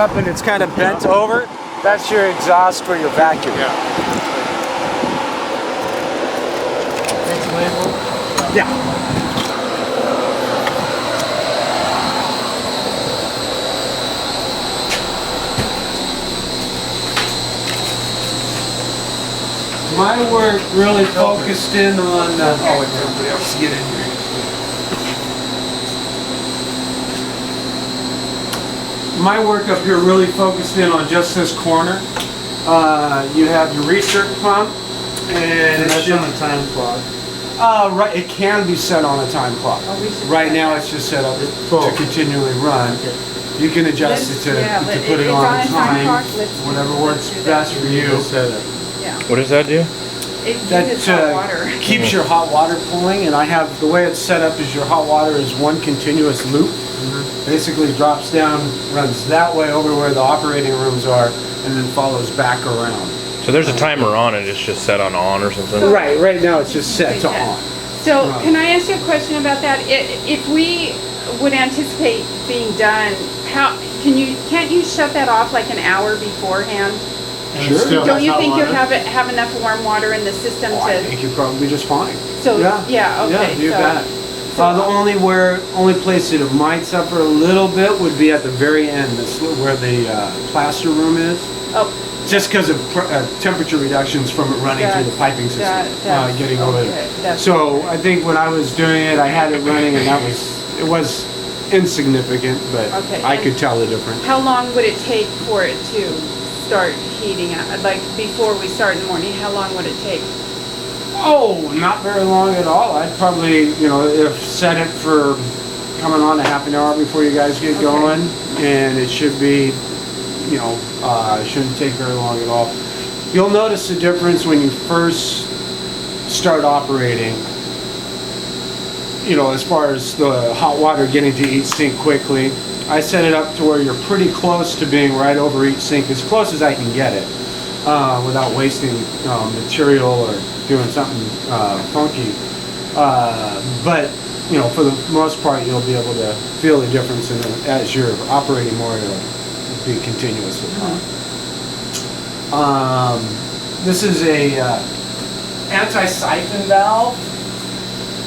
Up and it's kind of bent over. That's your exhaust for your vacuum. Yeah. It's labeled? Yeah. My work really focused in on. Oh, wait, everybody else get in here. My work up here really focused in on just this corner. You have your Resert pump, and And it's that's on a time clock. right. It can be set on a time clock. Oh, we should Right set now, that. it's just set up Full. to continually run. Okay. You can adjust it to put it it's on on a time time, clock. Let's whatever works do that. best for you. Just set it. Yeah. What does that do? It That uses hot water. keeps your hot water pulling, and I have the way it's set up is your hot water is one continuous loop. Basically drops down, runs that way over where the operating rooms are, and then follows back around. So there's a timer on it. It's just set on or something. Right now it's just set to on. So Right. can I ask you a question about that? If we would anticipate being done, can't you shut that off like an hour beforehand? And Sure. it still Don't has you hot think you water? have enough warm water in the system Oh, I to? think you're probably just fine. So yeah, okay. Yeah, you so, bet. The only place that it might suffer a little bit would be at the very end. That's where the plaster room is. Oh, Just because of temperature reductions from it running through the piping system, getting over okay, it. that's So okay. I think when I was doing it, I had it running, and it was insignificant, but Okay, I and- could tell the difference. How long would it take for it to start heating up? Like before we start in the morning, how long would it take? Oh, not very long at all. I'd probably, if set it for coming on a half an hour before you guys get Okay. going, and it should be, shouldn't take very long at all. You'll notice the difference when you first start operating, as far as the hot water getting to each sink quickly. I set it up to where you're pretty close to being right over each sink, as close as I can get it, without wasting material or doing something funky. But for the most part, you'll be able to feel the difference as you're operating more. It'll be continuously on. This is a anti-siphon valve.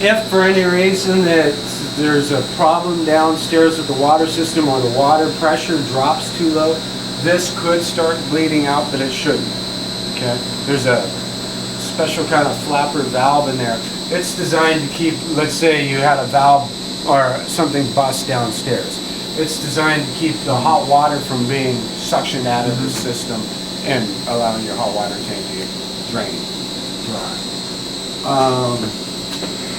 If for any reason that there's a problem downstairs with the water system or the water pressure drops too low, this could start bleeding out, but it shouldn't. Okay? There's a special kind of flapper valve in there. It's designed to keep, let's say you had a valve or something bust downstairs. It's designed to keep the hot water from being suctioned out of the system and allowing your hot water tank to drain dry.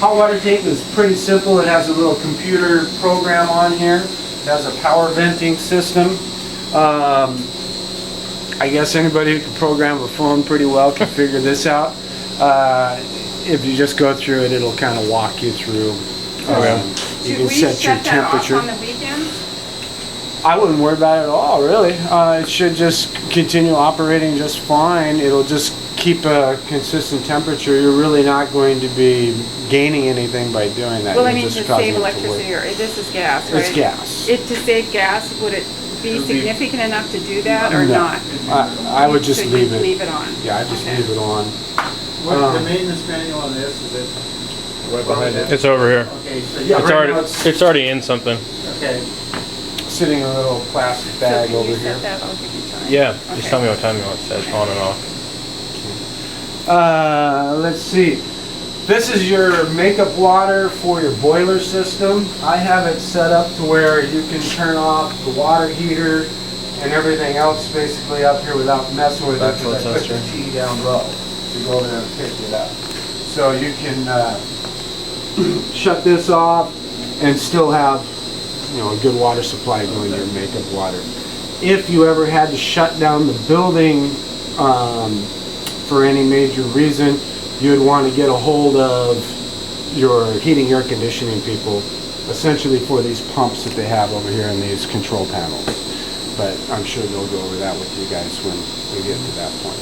Hot water tank is pretty simple. It has a little computer program on here. It has a power venting system. I guess anybody who can program a phone pretty well can figure this out. If you just go through it, it'll kind of walk you through. You Should can we set your shut that off temperature. on the weekends? I wouldn't worry about it at all, really. It should just continue operating just fine. It'll just keep a consistent temperature. You're really not going to be gaining anything by doing that. Well, I You're mean, just to causing save it to electricity, work. or this is gas, right? It's gas. To save gas, would it be significant enough to do that or No. not? I would just So leave you'd it. leave it on? Yeah, I just Okay. leave it on. What's the maintenance manual on this? Is it right behind it? It's over here. Okay, so Yeah, It's right already now it's already in something. okay. Sitting in a little plastic So bag can over you here. set that? I'll give you time. Yeah. Just Okay. tell me what time you want it set on and off. Let's see. This is your makeup water for your boiler system. I have it set up to where you can turn off the water heater and everything else basically up here without messing with it. Backflow Because I put the tester. T down low to go over there and pick it up. So you can shut this off and still have a good water supply going to your makeup water. If you ever had to shut down the building for any major reason, you'd want to get a hold of your heating air conditioning people, essentially for these pumps that they have over here in these control panels. But I'm sure they'll go over that with you guys when we get to that point.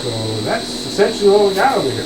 So that's essentially what we got over here.